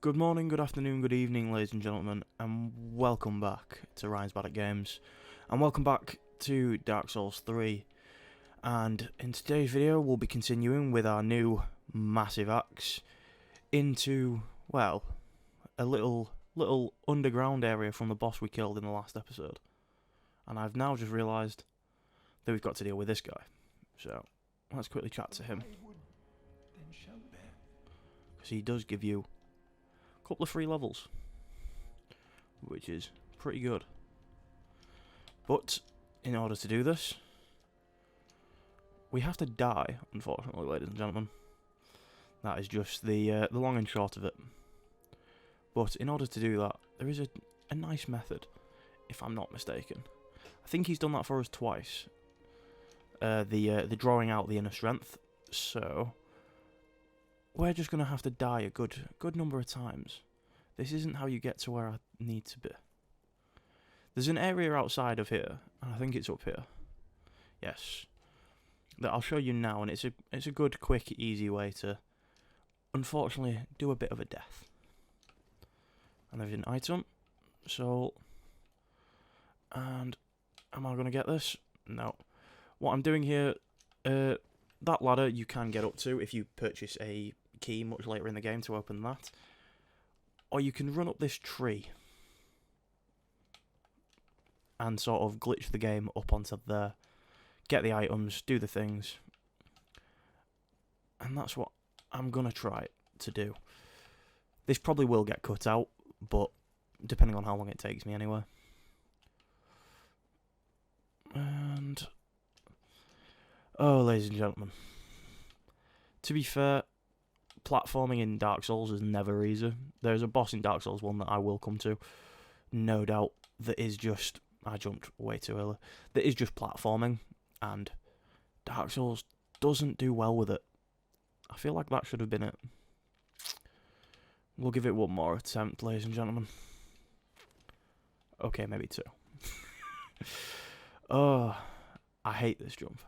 Good morning, good afternoon, good evening, ladies and gentlemen, and welcome back to Ryan's Bad at Games, and welcome back to Dark Souls 3. And in today's video, we'll be continuing with our new massive axe into, well, a little underground area from the boss we killed in the last episode. And I've now just realised that we've got to deal with this guy. So let's quickly chat to him, because he does give you couple of free levels, which is pretty good. But in order to do this, we have to die, unfortunately, ladies and gentlemen. That is just the long and short of it. But in order to do that, there is a nice method, if I'm not mistaken. I think he's done that for us twice. The drawing out the inner strength. So we're just gonna have to die a good number of times. This isn't how you get to where I need to be. There's an area outside of here, and I think it's up here. Yes, that I'll show you now, and it's a good, quick, easy way to, unfortunately, do a bit of a death. And there's an item. So, and am I gonna get this? No. What I'm doing here, that ladder you can get up to if you purchase a key much later in the game to open that, or you can run up this tree and sort of glitch the game up onto there, get the items, do the things, and that's what I'm gonna try to do. This probably will get cut out, but depending on how long it takes me anyway. And oh, ladies and gentlemen, to be fair, platforming in Dark Souls is never easy. There's a boss in Dark Souls 1 that I will come to, no doubt, that is just, I jumped way too early, that is just platforming, and Dark Souls doesn't do well with it. I feel like that should have been it. We'll give it one more attempt, ladies and gentlemen. Okay, maybe two. Oh, I hate this jump.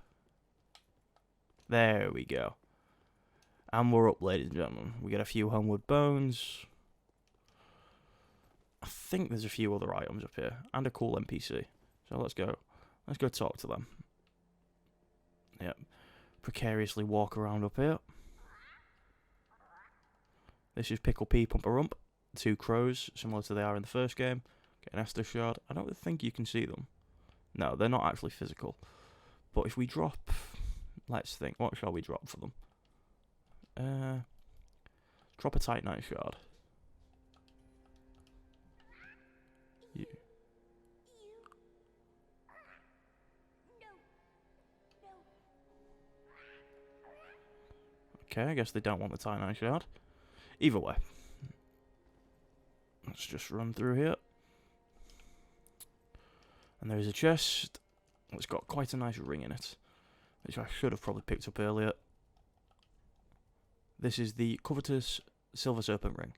There we go. And we're up, ladies and gentlemen. We get a few homeward bones. I think there's a few other items up here. And a cool NPC. So let's go. Let's go talk to them. Yep. Precariously walk around up here. This is Pickle Pea Pumperump. Two crows, similar to they are in the first game. Get an Estus shard. I don't think you can see them. No, they're not actually physical. But if we drop... Let's think. What shall we drop for them? Drop a Titanite shard. You. Okay, I guess they don't want the Titanite shard. Either way. Let's just run through here. And there is a chest. It's got quite a nice ring in it, which I should have probably picked up earlier. This is the covetous Silver Serpent Ring.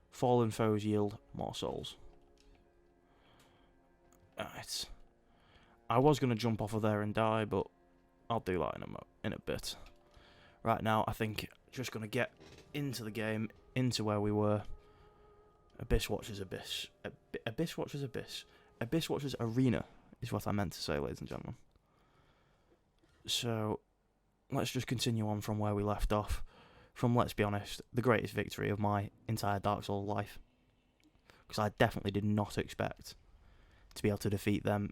Fallen foes yield more souls. Right. I was going to jump off of there and die, but I'll do that in a bit. Right now, I think just going to get into the game, into where we were. Abyss Watcher's Abyss. Abyss Watcher's Abyss. Abyss Watcher's Arena is what I meant to say, ladies and gentlemen. So, let's just continue on from where we left off. From, let's be honest, the greatest victory of my entire Dark Souls life. Because I definitely did not expect to be able to defeat them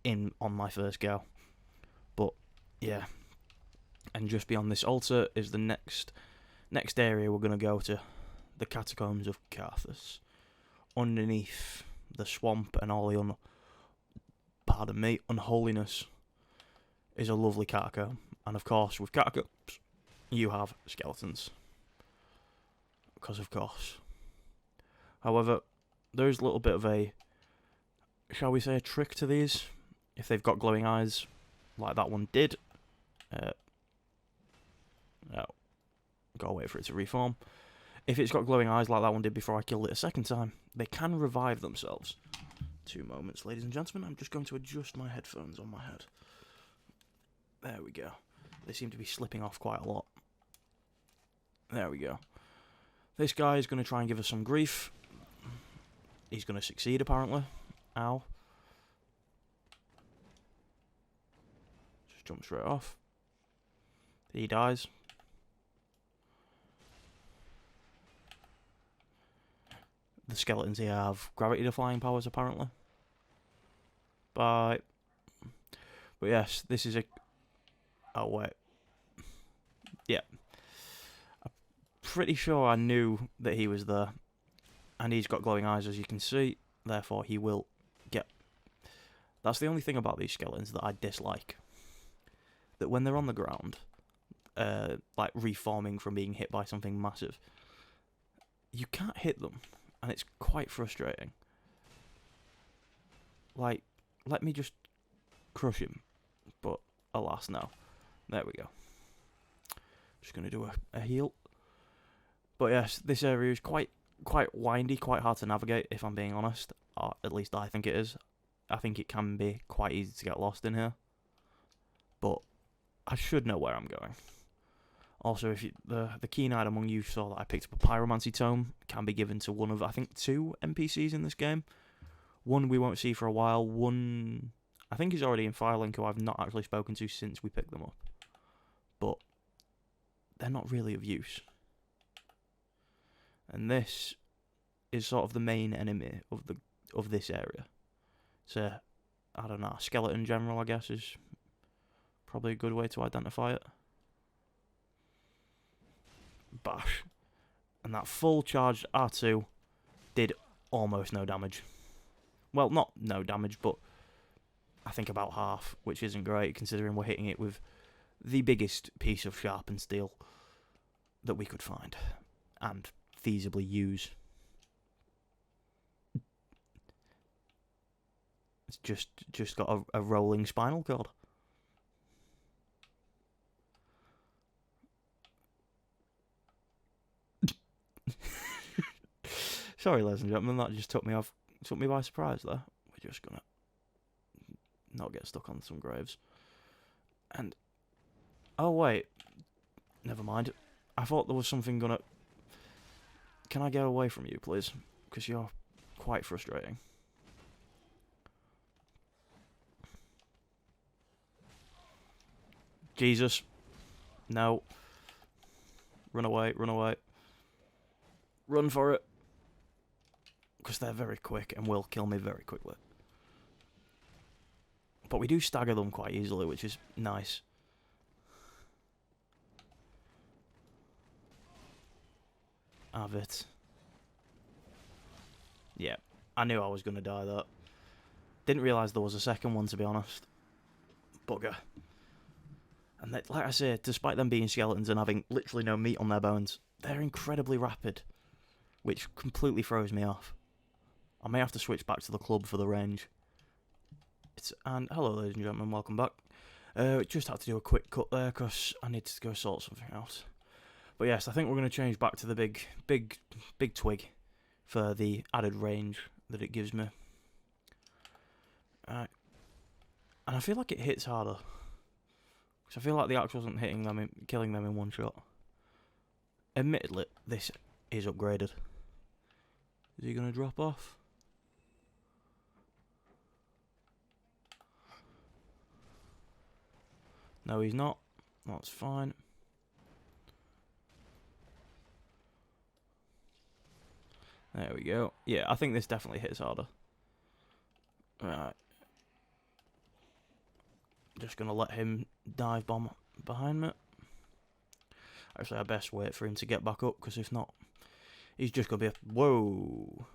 on my first go. But, yeah. And just beyond this altar is the next area we're going to go to. The Catacombs of Carthus. Underneath the swamp and all the unholiness is a lovely catacomb. And of course, with catacombs, you have skeletons. Because of course. However, there's a little bit of a, shall we say, a trick to these. If they've got glowing eyes, like that one did. No. Gotta wait for it to reform. If it's got glowing eyes like that one did before I killed it a second time, they can revive themselves. 2 moments, ladies and gentlemen. I'm just going to adjust my headphones on my head. There we go. They seem to be slipping off quite a lot. There we go. This guy is going to try and give us some grief. He's going to succeed, apparently. Ow. Just jump straight off. He dies. The skeletons here have gravity-defying powers, apparently. Bye. But yes, this is a... Oh, wait. Yeah. I'm pretty sure I knew that he was there. And he's got glowing eyes, as you can see. Therefore, he will get... That's the only thing about these skeletons that I dislike. That when they're on the ground, like reforming from being hit by something massive, you can't hit them. And it's quite frustrating. Like, let me just crush him. But, alas, no. There we go. Just going to do a heal. But yes, this area is quite windy, quite hard to navigate, if I'm being honest. Or at least I think it is. I think it can be quite easy to get lost in here. But I should know where I'm going. Also, if the keen-eyed among you saw that I picked up a pyromancy tome, it can be given to one of, I think, 2 NPCs in this game. One we won't see for a while. One, I think he's already in Firelink, who I've not actually spoken to since we picked them up. But they're not really of use. And this is sort of the main enemy of this area. So, I don't know, skeleton general, I guess, is probably a good way to identify it. Bash. And that full charged R2 did almost no damage. Well, not no damage, but I think about half, which isn't great considering we're hitting it with the biggest piece of sharpened steel that we could find and feasibly use. It's just got a rolling spinal cord. Sorry, ladies and gentlemen, that just took me by surprise there. We're just gonna not get stuck on some graves. And oh wait, never mind. I thought there was something gonna... Can I get away from you, please? Because you're quite frustrating. Jesus. No. Run away, run away. Run for it. Because they're very quick and will kill me very quickly. But we do stagger them quite easily, which is nice. Have it. Yeah, I knew I was going to die there. Didn't realise there was a second one, to be honest. Bugger. And they, like I say, despite them being skeletons and having literally no meat on their bones, they're incredibly rapid, which completely throws me off. I may have to switch back to the club for the range. And hello, ladies and gentlemen, welcome back. Just had to do a quick cut there because I need to go sort something out. But yes, I think we're going to change back to the big twig for the added range that it gives me. And I feel like it hits harder. Because I feel like the axe wasn't hitting them, killing them in one shot. Admittedly, this is upgraded. Is he going to drop off? No, he's not. That's fine. There we go. Yeah, I think this definitely hits harder. Right. Just going to let him dive bomb behind me. Actually, I best wait for him to get back up, because if not, he's just going to be a... Whoa.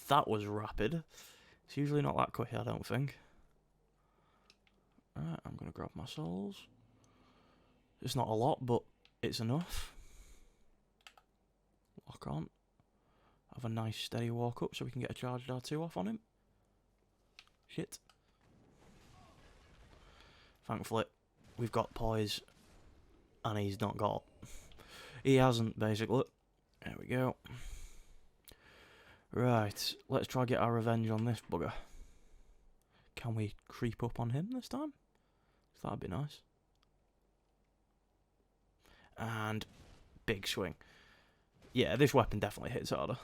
That was rapid. It's usually not that quick, I don't think. Right, I'm going to grab my souls. It's not a lot, but it's enough. Lock on. Have a nice steady walk up so we can get a charged R2 off on him. Shit. Thankfully, we've got poise. And he's not got... He hasn't, basically. There we go. Right, let's try get our revenge on this bugger. Can we creep up on him this time? That'd be nice. And big swing. Yeah, this weapon definitely hits harder.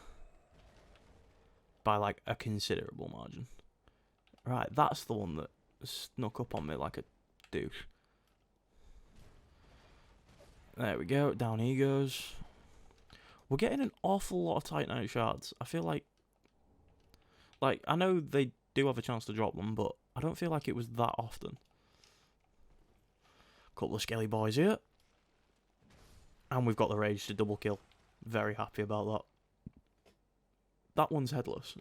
By, like, a considerable margin. Right, that's the one that snuck up on me like a douche. There we go, down he goes. We're getting an awful lot of Titanite shards. I feel like, I know they do have a chance to drop them, but I don't feel like it was that often. Couple of skelly boys here. And we've got the rage to double kill. Very happy about that. That one's headless.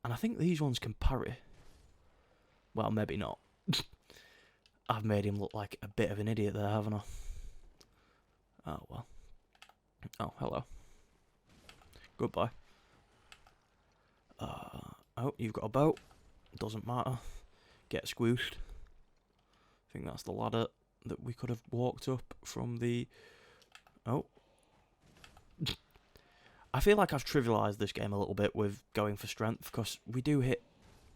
And I think these ones can parry. Well, maybe not. I've made him look like a bit of an idiot there, haven't I? Oh, well. Oh, hello. Goodbye. Oh, you've got a boat. Doesn't matter. Get squooshed. I think that's the ladder that we could have walked up from the... Oh. I feel like I've trivialised this game a little bit with going for strength, because we do hit,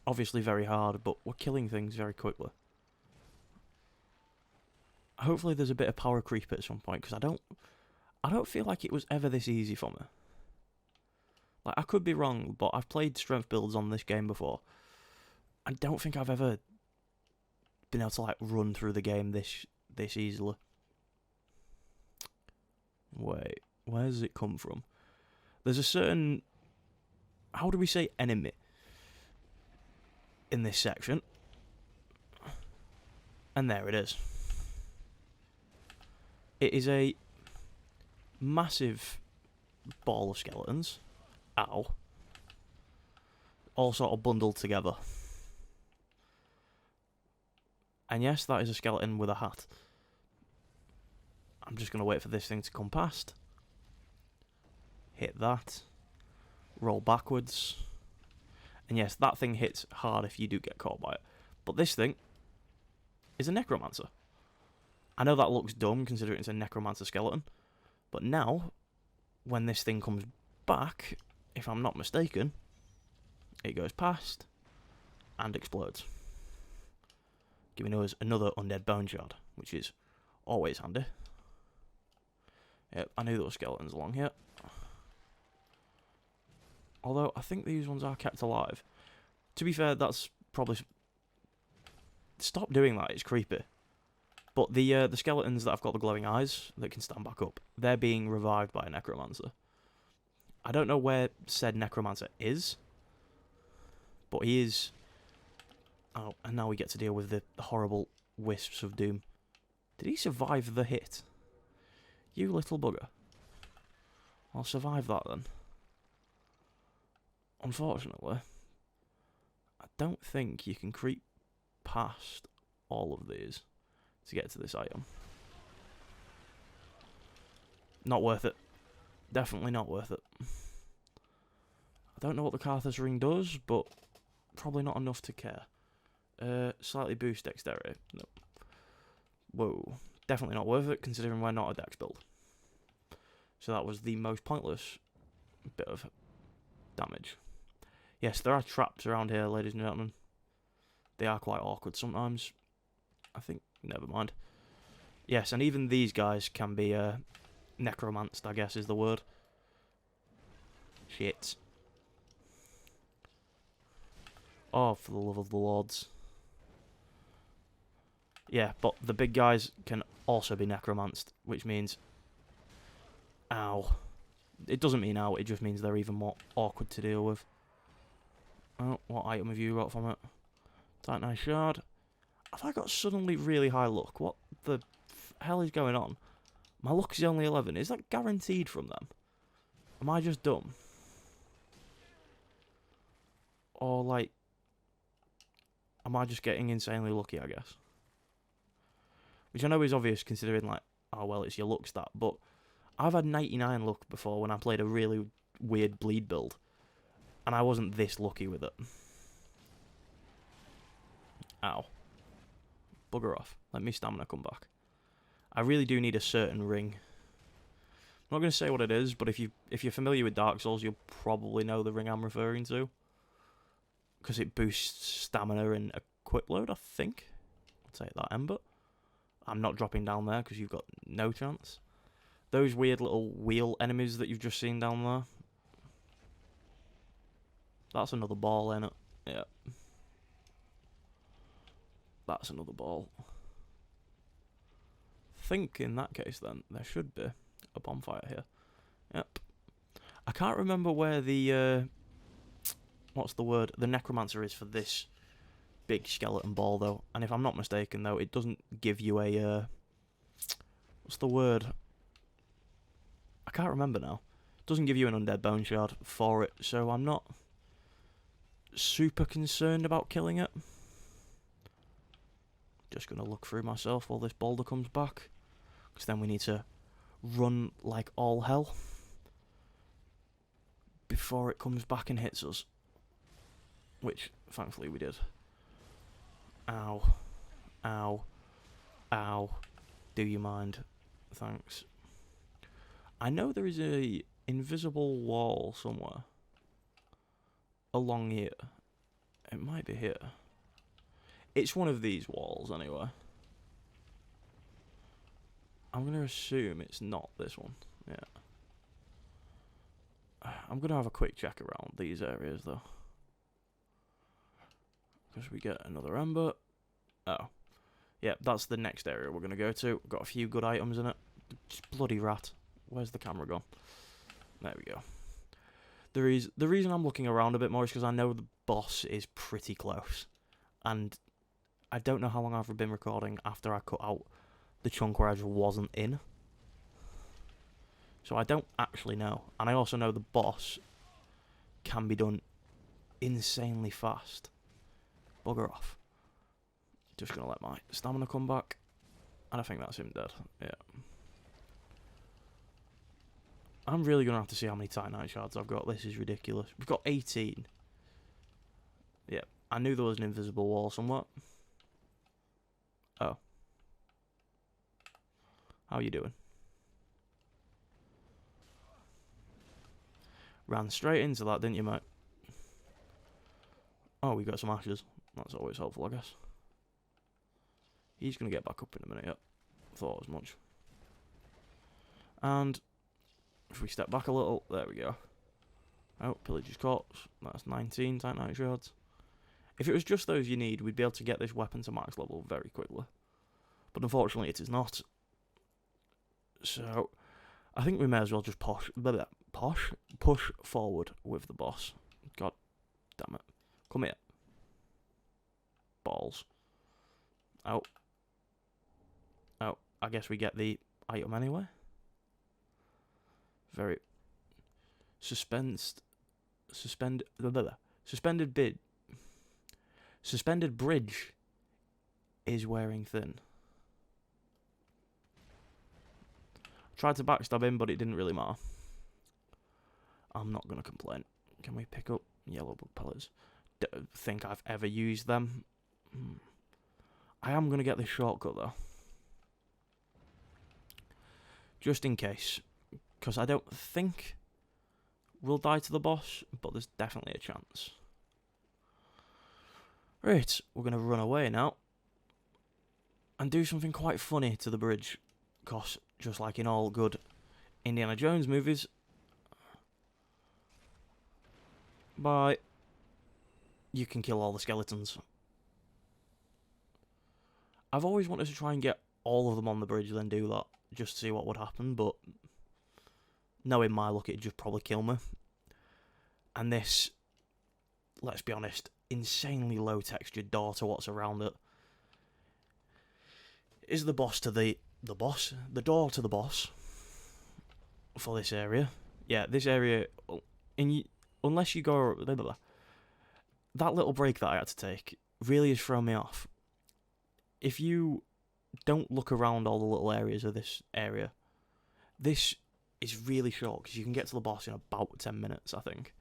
obviously, very hard, but we're killing things very quickly. Hopefully there's a bit of power creep at some point, because I don't feel like it was ever this easy for me. Like, I could be wrong, but I've played strength builds on this game before. I don't think I've ever been able to, like, run through the game this easily. Wait, where does it come from? There's a certain, how do we say enemy in this section? And there it is. It is a massive ball of skeletons. Ow. All sort of bundled together. And yes, that is a skeleton with a hat. I'm just going to wait for this thing to come past. Hit that. Roll backwards. And yes, that thing hits hard if you do get caught by it. But this thing is a necromancer. I know that looks dumb considering it's a necromancer skeleton. But now, when this thing comes back, if I'm not mistaken, it goes past and explodes. Giving us another undead bone shard, which is always handy. Yep, I knew there were skeletons along here. Although, I think these ones are kept alive. To be fair, that's probably... Stop doing that, it's creepy. But the skeletons that have got the glowing eyes, that can stand back up, they're being revived by a necromancer. I don't know where said necromancer is, but he is... Oh, and now we get to deal with the horrible wisps of doom. Did he survive the hit? You little bugger. I'll survive that then. Unfortunately, I don't think you can creep past all of these to get to this item. Not worth it. Definitely not worth it. I don't know what the Carthus ring does, but probably not enough to care. Slightly boost dexterity. No. Whoa. Definitely not worth it, considering we're not a dex build. So that was the most pointless bit of damage. Yes, there are traps around here, ladies and gentlemen. They are quite awkward sometimes. I think, never mind. Yes, and even these guys can be necromanced, I guess is the word. Shit. Oh, for the love of the lords. Yeah, but the big guys can also be necromanced, which means... Ow. It doesn't mean ow, it just means they're even more awkward to deal with. Oh, what item have you got from it? Titanite shard. Have I got suddenly really high luck? What the hell is going on? My luck is only 11. Is that guaranteed from them? Am I just dumb? Or, like... Am I just getting insanely lucky, I guess? Which I know is obvious considering, like... Oh, well, it's your luck stat. But I've had 99 luck before when I played a really weird bleed build. And I wasn't this lucky with it. Ow. Bugger off. Let me stamina come back. I really do need a certain ring. I'm not going to say what it is, but if you're familiar with Dark Souls, you'll probably know the ring I'm referring to. Because it boosts stamina and a quick load, I think. I'll take that, Ember. I'm not dropping down there because you've got no chance. Those weird little wheel enemies that you've just seen down there. That's another ball, ain't it? Yeah. That's another ball. Think in that case then, there should be a bonfire here. Yep. I can't remember where the, what's the word? The necromancer is for this big skeleton ball, though. And if I'm not mistaken, though, it doesn't give you a, what's the word? I can't remember now. It doesn't give you an undead bone shard for it, so I'm not super concerned about killing it. Just gonna look through myself while this boulder comes back, because then we need to run like all hell before it comes back and hits us, which thankfully we did. Ow, ow, ow. Do you mind? Thanks. I know there is a invisible wall somewhere along here. It might be here. It's one of these walls, anyway. I'm going to assume it's not this one. Yeah. I'm going to have a quick check around these areas, though. Because we get another ember. Oh. Yeah, that's the next area we're going to go to. Got a few good items in it. Just bloody rat. Where's the camera gone? There we go. The reason I'm looking around a bit more is because I know the boss is pretty close. And I don't know how long I've been recording after I cut out the chunk where I just wasn't in. So I don't actually know. And I also know the boss can be done insanely fast. Bugger off. Just going to let my stamina come back. And I think that's him dead. Yeah. I'm really going to have to see how many Titanite shards I've got. This is ridiculous. We've got 18. Yeah. I knew there was an invisible wall somewhere. Oh. How you doing? Ran straight into that, didn't you, mate? Oh, we got some ashes. That's always helpful, I guess. He's going to get back up in a minute, yep. Thought as much. And if we step back a little, there we go. Oh, pillager's corpse. That's 19 Titanite shards. If it was just those you need, we'd be able to get this weapon to max level very quickly. But unfortunately, it is not. So, I think we may as well just push forward with the boss. God damn it. Come here. Balls. Oh. Oh, I guess we get the item anyway. Very. Suspended bridge is wearing thin. Tried to backstab him, but it didn't really matter. I'm not going to complain. Can we pick up yellow bug pellets? Don't think I've ever used them. I am going to get this shortcut, though. Just in case. Because I don't think we'll die to the boss, but there's definitely a chance. Right, we're going to run away now. And do something quite funny to the bridge. Because, just like in all good Indiana Jones movies... Bye. You can kill all the skeletons. I've always wanted to try and get all of them on the bridge, then do that. Just to see what would happen, but... knowing my luck, it'd just probably kill me. And this, let's be honest, insanely low textured door to what's around it is the boss to the door to the boss for this area. Yeah, this area, unless you go, that little break that I had to take really has thrown me off. If you don't look around all the little areas of this area, this is really short because you can get to the boss in about 10 minutes, I think.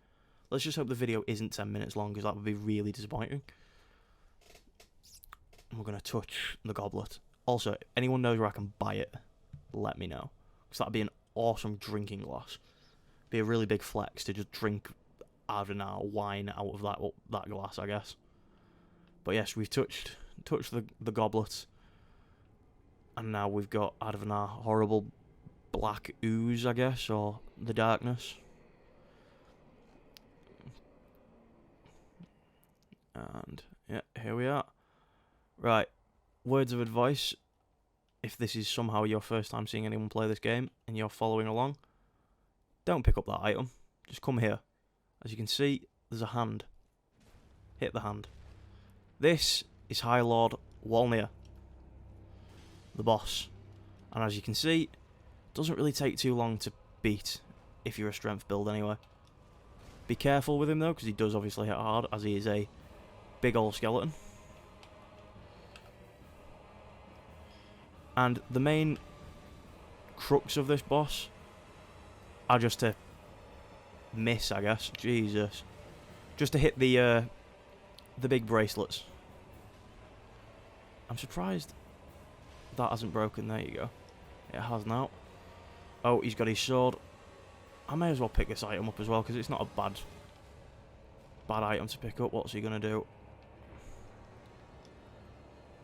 Let's just hope the video isn't 10 minutes long because that would be really disappointing. We're going to touch the goblet. Also, if anyone knows where I can buy it, let me know. Because that'd be an awesome drinking glass. Be a really big flex to just drink, I don't know, wine out of that glass, I guess. But yes, we've touched the goblet. And now we've got Advanar, horrible black ooze, I guess, or the darkness. And yeah, here we are. Right, words of advice. If this is somehow your first time seeing anyone play this game and you're following along, don't pick up that item. Just come here. As you can see, there's a hand. Hit the hand. This is High Lord Walnir, the boss. And as you can see, it doesn't really take too long to beat if you're a strength build anyway. Be careful with him though, because he does obviously hit hard, as he is a big old skeleton. And the main crux of this boss are just to miss, I guess. Jesus. Just to hit the big bracelets. I'm surprised that hasn't broken. There you go. It has now. Oh, he's got his sword. I may as well pick this item up as well, because it's not a bad item to pick up. What's he going to do?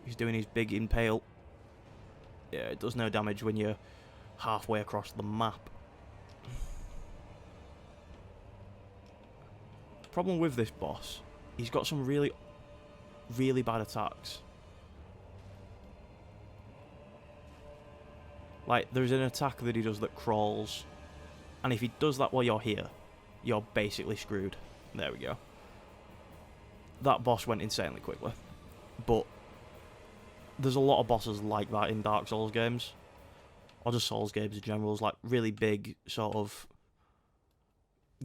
He's doing his big impale. Yeah, it does no damage when you're halfway across the map. Problem with this boss, he's got some really, really bad attacks. Like, there's an attack that he does that crawls, and if he does that while you're here, you're basically screwed. There we go. That boss went insanely quickly. But there's a lot of bosses like that in Dark Souls games, or just Souls games in general, like really big sort of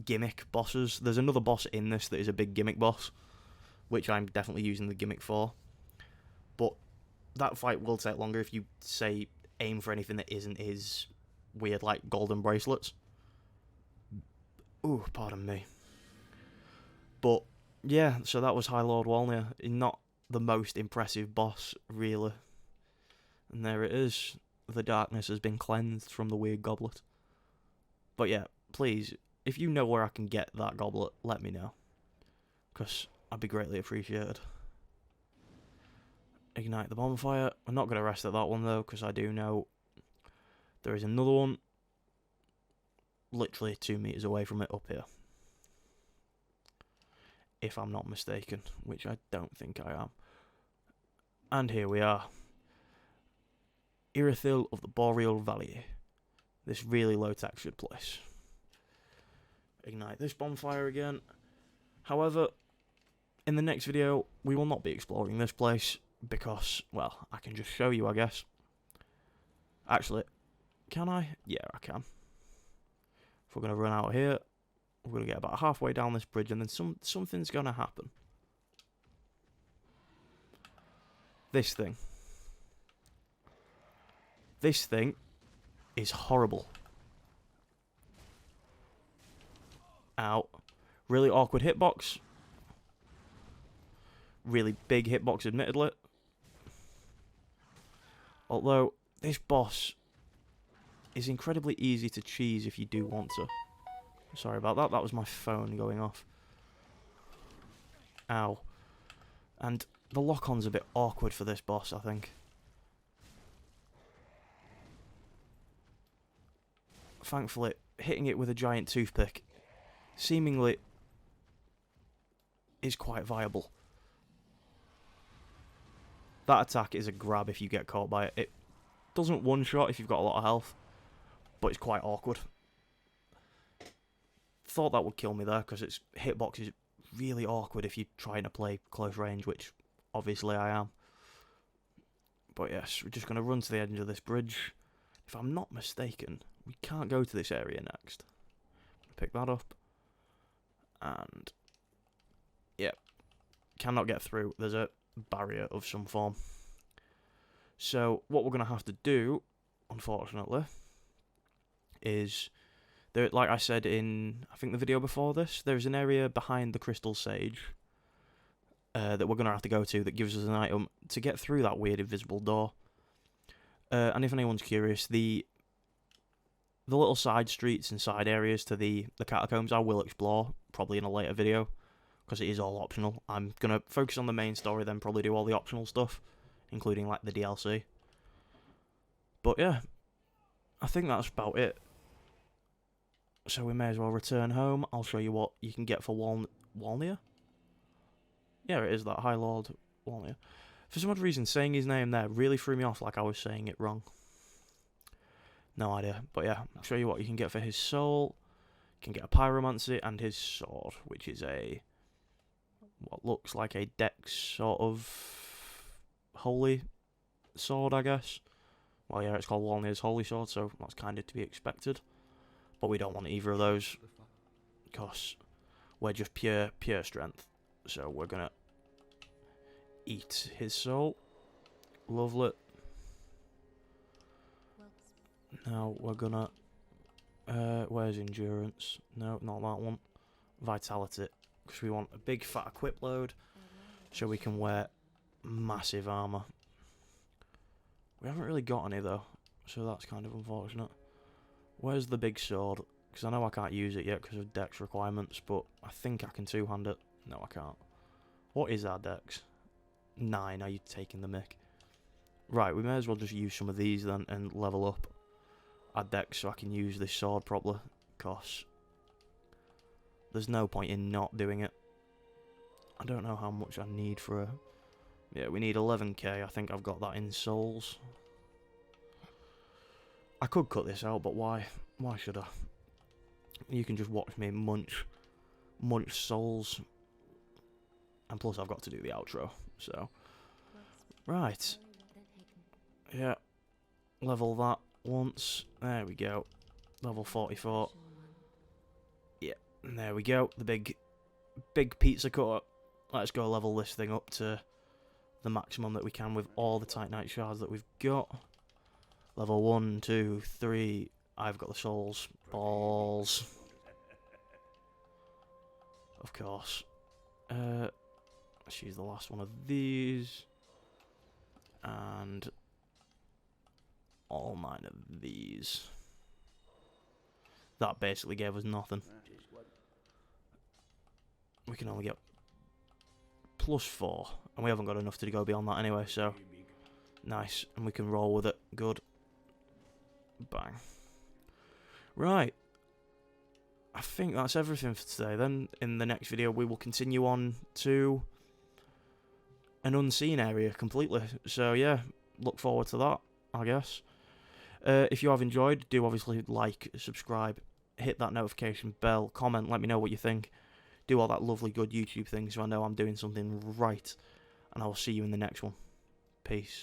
gimmick bosses. There's another boss in this that is a big gimmick boss, which I'm definitely using the gimmick for. But that fight will take longer if you, say, aim for anything that isn't his weird, like, golden bracelets. Ooh, pardon me. But, yeah, so that was High Lord Walnir. Not the most impressive boss, really. And there it is. The darkness has been cleansed from the weird goblet. But yeah, please, if you know where I can get that goblet, let me know. Because I'd be greatly appreciated. Ignite the bonfire. I'm not going to rest at that one though, because I do know there is another one literally 2 meters away from it up here. If I'm not mistaken, which I don't think I am. And here we are. Irithyll of the Boreal Valley. This really low textured place. Ignite this bonfire again. However, in the next video, we will not be exploring this place because, well, I can just show you, I guess. Actually, can I? Yeah, I can. If we're going to run out here, we're going to get about halfway down this bridge and then something's going to happen. This thing. This thing is horrible. Ow. Really awkward hitbox. Really big hitbox, admittedly. Although, this boss is incredibly easy to cheese if you do want to. Sorry about that, that was my phone going off. Ow. And the lock-on's a bit awkward for this boss, I think. Thankfully, hitting it with a giant toothpick seemingly is quite viable. That attack is a grab if you get caught by it. It doesn't one-shot if you've got a lot of health, but it's quite awkward. Thought that would kill me there, because its hitbox is really awkward if you're trying to play close range, which obviously I am. But yes, we're just going to run to the edge of this bridge. If I'm not mistaken, we can't go to this area next. Pick that up. And yeah, cannot get through. There's a barrier of some form. So what we're going to have to do, unfortunately, is there, like I said in, I think, the video before this, there's an area behind the Crystal Sage that we're going to have to go to that gives us an item to get through that weird invisible door. And if anyone's curious, the little side streets and side areas to the catacombs I will explore, probably in a later video, because it is all optional. I'm going to focus on the main story, then probably do all the optional stuff, including like the DLC. But yeah, I think that's about it. So we may as well return home. I'll show you what you can get for Walnia? Yeah, it is that High Lord Walnia. For some odd reason, saying his name there really threw me off, like I was saying it wrong. No idea. But yeah, I'll show you what you can get for his soul. You can get a pyromancy and his sword, which is a... what looks like a dex sort of... holy sword, I guess. Well, yeah, it's called Walnia's Holy Sword, so that's kind of to be expected. But we don't want either of those, because we're just pure strength. So we're going to eat his soul. Lovely. Now we're going to... where's endurance? No, not that one. Vitality. Because we want a big fat equip load, so we can wear massive armour. We haven't really got any though, so that's kind of unfortunate. Where's the big sword? Because I know I can't use it yet because of dex requirements, but I think I can two-hand it. No, I can't. What is our dex? 9, are you taking the mick? Right, we may as well just use some of these then and level up our dex so I can use this sword properly, because there's no point in not doing it. I don't know how much I need for a... yeah, we need 11k. I think I've got that in souls. I could cut this out, but why? Why should I? You can just watch me munch souls. And plus I've got to do the outro, so... right. Yeah. Level that once. There we go. Level 44. Yeah, and there we go. The big pizza cutter. Let's go level this thing up to the maximum that we can with all the Titanite shards that we've got. Level 1, 2, 3. I've got the souls. Balls. Of course. Let's use the last one of these. And all 9 of these. That basically gave us nothing. We can only get +4. And we haven't got enough to go beyond that anyway, so... nice. And we can roll with it. Good. Bang. Right. I think that's everything for today. Then, in the next video, we will continue on to an unseen area completely. So, yeah, look forward to that, I guess. If you have enjoyed, do obviously like, subscribe, hit that notification bell, comment, let me know what you think. Do all that lovely good YouTube thing so I know I'm doing something right. And I will see you in the next one. Peace.